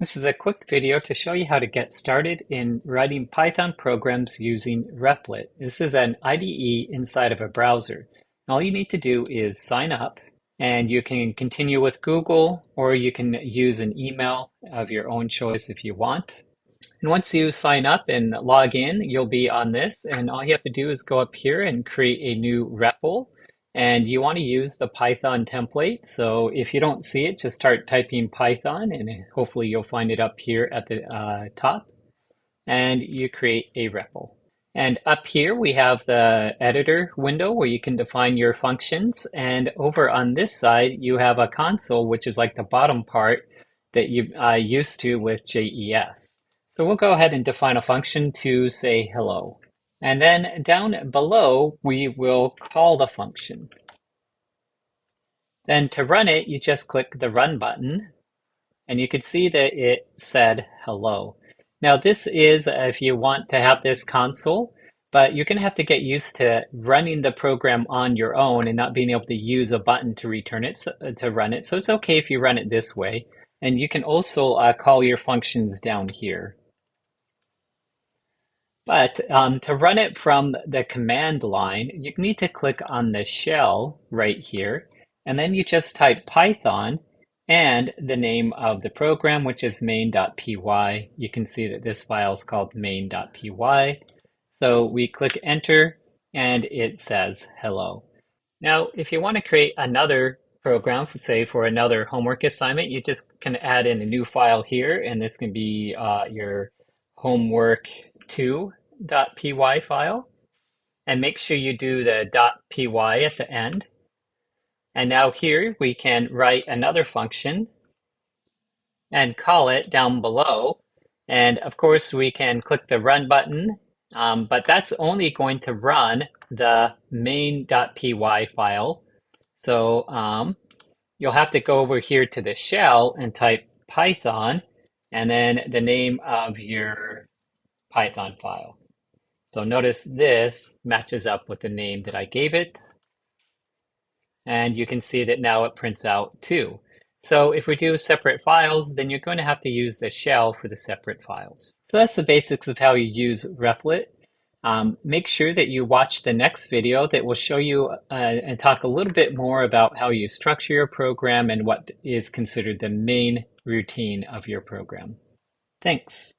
This is a quick video to show you how to get started in writing Python programs using Replit. This is an IDE inside of a browser. All you need to do is sign up, and you can continue with Google, or you can use an email of your own choice if you want. And once you sign up and log in, you'll be on this, and all you have to do is go up here and create a new REPL. And you want to use the Python template. So if you don't see it, just start typing Python, and hopefully you'll find it up here at the top. And you create a REPL. And up here we have the editor window where you can define your functions. And over on this side, you have a console, which is like the bottom part that you used to with JES. So we'll go ahead and define a function to say hello. And then down below, we will call the function. Then to run it, you just click the run button, and you can see that it said hello. Now this is if you want to have this console, but you're going to have to get used to running the program on your own and not being able to use a button to return it, to run it. So it's okay if you run it this way. And you can also call your functions down here. But to run it from the command line, you need to click on the shell right here, and then you just type Python and the name of the program, which is main.py. You can see that this file is called main.py. So we click enter, and it says hello. Now, if you want to create another program, say for another homework assignment, you just can add in a new file here, and this can be your homework2.py file, and make sure you do the .py at the end. And now here we can write another function and call it down below. And of course we can click the run button, but that's only going to run the main.py file. So you'll have to go over here to the shell and type Python and then the name of your Python file. So notice this matches up with the name that I gave it. And you can see that now it prints out 2. So if we do separate files, then you're going to have to use the shell for the separate files. So that's the basics of how you use Replit. Make sure that you watch the next video that will show you and talk a little bit more about how you structure your program and what is considered the main routine of your program. Thanks.